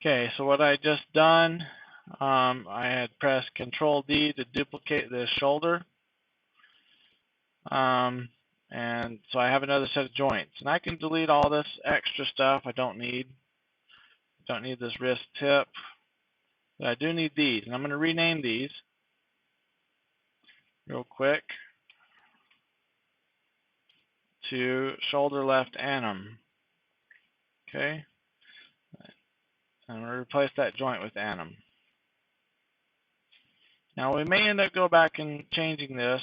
Okay, so what I just done, I had pressed Control D to duplicate this shoulder. And so I have another set of joints. And I can delete all this extra stuff I don't need. Don't need this wrist tip. But I do need these. And I'm going to rename these real quick to shoulder left anim. Okay. I'm going to replace that joint with anim. Now we may end up go back and changing this.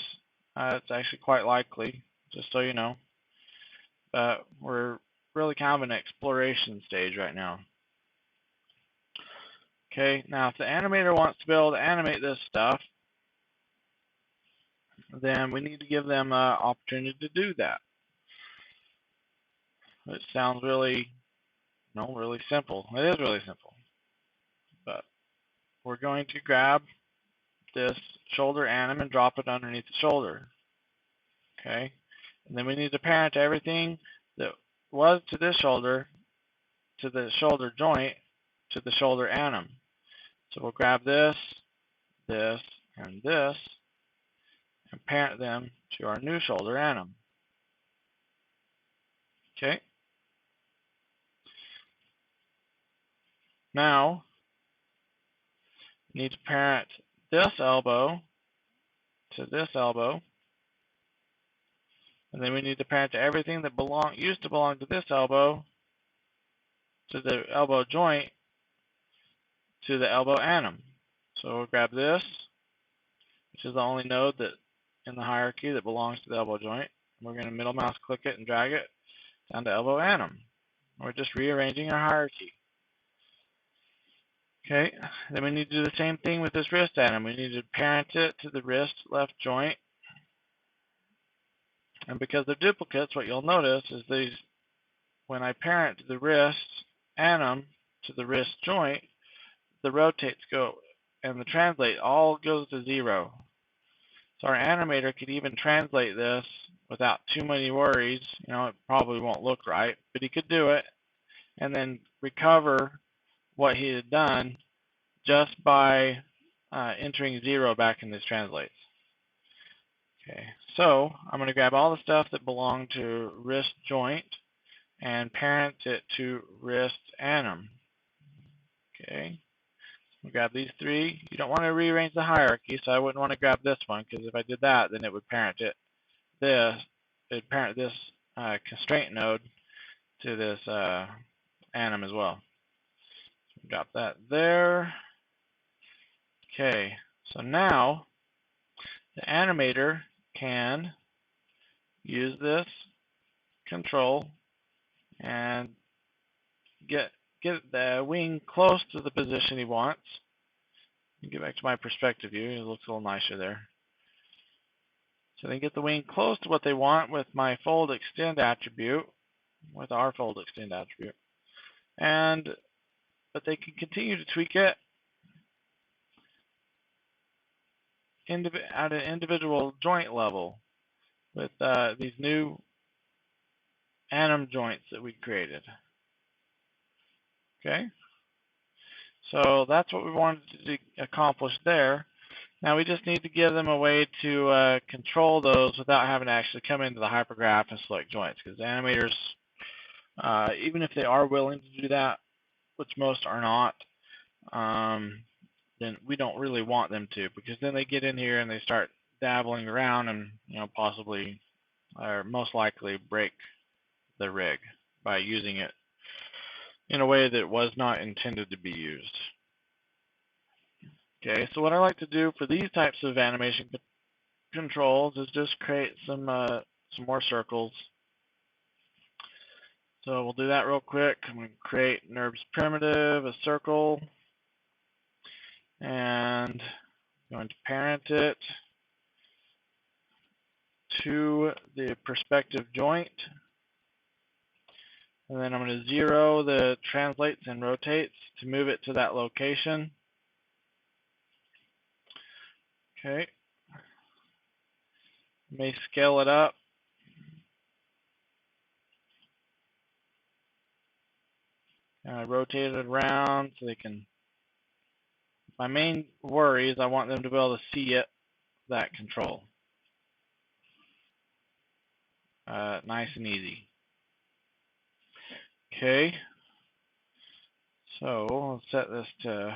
It's actually quite likely, just so you know. But we're really kind of in an exploration stage right now. Okay, now if the animator wants to be able to animate this stuff, then we need to give them an opportunity to do that. It sounds really, really simple. It is really simple. But we're going to grab this shoulder anim and drop it underneath the shoulder. Okay, and then we need to parent everything that was to this shoulder, to the shoulder joint, to the shoulder anim. So we'll grab this, this, and this, and parent them to our new shoulder anim. Okay. Now, we need to parent this elbow to this elbow, and then we need to parent everything that used to belong to this elbow to the elbow joint to the elbow anim. So we'll grab this, which is the only node that in the hierarchy that belongs to the elbow joint. And we're going to middle mouse click it and drag it down to elbow anim. We're just rearranging our hierarchy. Okay, then we need to do the same thing with this wrist anim. We need to parent it to the wrist left joint. And because they're duplicates, what you'll notice is these, when I parent the wrist anim to the wrist joint, the rotates go and the translate all goes to 0. So our animator could even translate this without too many worries. It probably won't look right, but he could do it and then recover what he had done just by entering 0 back in his translates. Okay, so I'm going to grab all the stuff that belonged to wrist joint and parent it to wrist anim. Okay. We grab these 3. You don't want to rearrange the hierarchy, so I wouldn't want to grab this one, because if I did that, then it would parent it this constraint node to this anim as well. So drop that there. Okay, so now the animator can use this control and get the wing close to the position he wants. Get back to my perspective view. It looks a little nicer there. So they get the wing close to what they want with my fold extend attribute, with our fold extend attribute. But they can continue to tweak it at an individual joint level with these new anim joints that we created. Okay, so that's what we wanted to accomplish there. Now we just need to give them a way to control those without having to actually come into the hypergraph and select joints, because animators, even if they are willing to do that, which most are not, then we don't really want them to, because then they get in here and they start dabbling around and possibly or most likely break the rig by using it in a way that was not intended to be used. Okay, so what I like to do for these types of animation controls is just create some more circles. So we'll do that real quick. I'm going to create NURBS primitive, a circle, and I'm going to parent it to the perspective joint. And then I'm going to 0 the translates and rotates to move it to that location. Okay. May scale it up. And I rotate it around so they can. My main worry is I want them to be able to see it, that control. Nice and easy. Okay. So let's set this to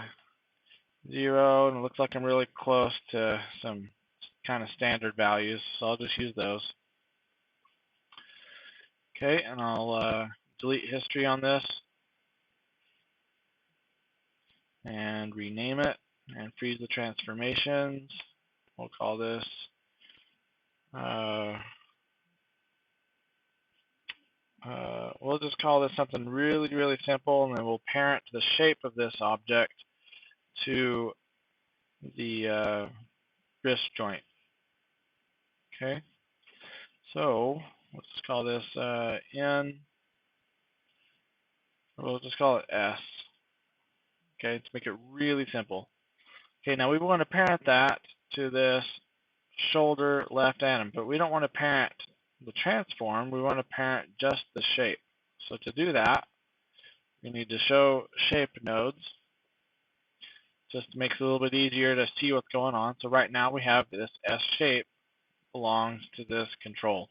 0, and it looks like I'm really close to some kind of standard values, so I'll just use those. Okay, and I'll delete history on this and rename it and freeze the transformations. We'll call this we'll just call this something really, really simple, and then we'll parent the shape of this object to the wrist joint. Okay, so let's call this N. We'll just call it S. Okay, to make it really simple. Okay, now we want to parent that to this shoulder left anim, but we don't want to parent the transform. We want to parent just the shape. So to do that, we need to show shape nodes. Just makes it a little bit easier to see what's going on. So right now we have this S shape belongs to this control.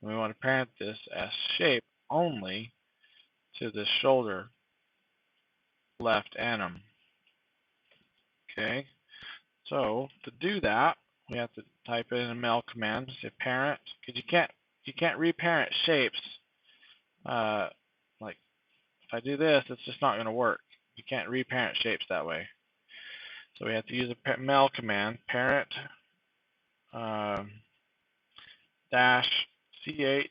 And we want to parent this S shape only to the shoulder left anim. Okay, so to do that, we have to type in a mail command, say parent, because you can't reparent shapes. Like if I do this, it's just not going to work. You can't reparent shapes that way. So we have to use a mail command, parent dash ch,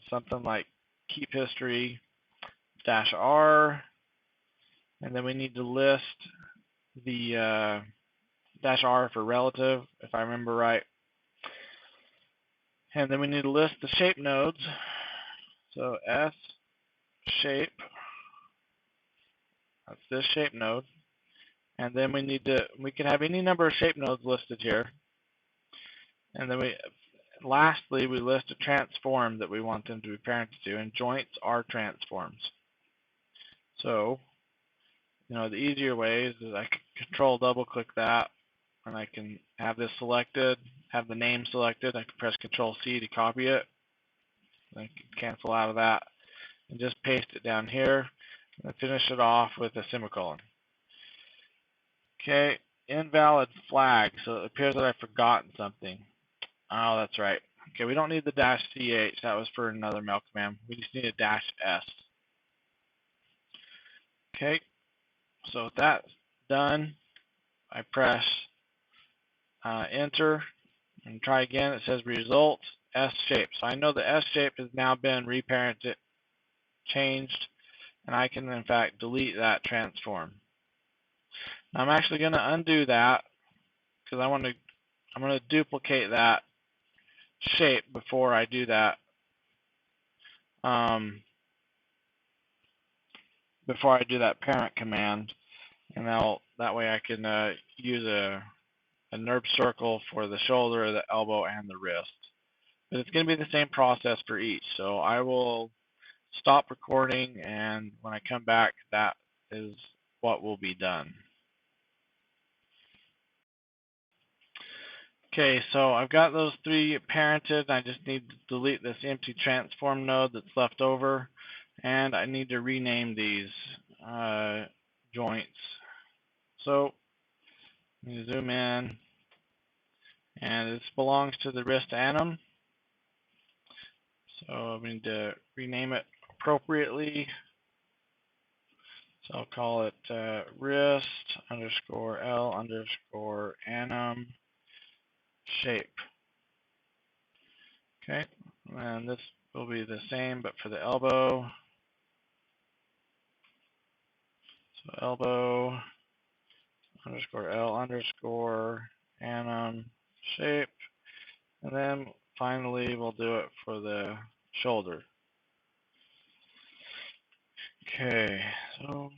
something like keep history dash r, and then we need to list the dash r for relative, if I remember right. And then we need to list the shape nodes. So S shape, that's this shape node. And then we can have any number of shape nodes listed here. And then lastly, we list a transform that we want them to be parented to, and joints are transforms. So, the easier way is I can control double click that, and I can have this selected, have the name selected. I can press Control C to copy it. I can cancel out of that and just paste it down here and finish it off with a semicolon. Okay, invalid flag. So it appears that I've forgotten something. Oh, that's right. Okay, we don't need the dash ch. That was for another mail command. We just need a dash s. Okay, so if that's done, I press enter and try again. It says results S shape. So I know the S shape has now been reparented, changed, and I can in fact delete that transform. Now I'm actually going to undo that because I'm going to duplicate that shape before I do that. Before I do that parent command, and that way I can use a NURB circle for the shoulder, the elbow, and the wrist. But it's going to be the same process for each. So I will stop recording, and when I come back, that is what will be done. Okay, so I've got those three parented. I just need to delete this empty transform node that's left over, and I need to rename these joints. So let me zoom in, and this belongs to the wrist anim. So I need to rename it appropriately. So I'll call it wrist underscore L underscore anim shape. Okay, and this will be the same but for the elbow. So elbow underscore L underscore anim shape. And then finally we'll do it for the shoulder. Okay, so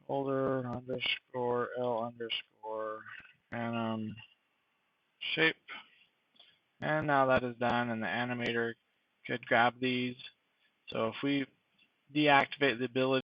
shoulder underscore L underscore anim shape. And now that is done, and the animator could grab these. So if we deactivate the ability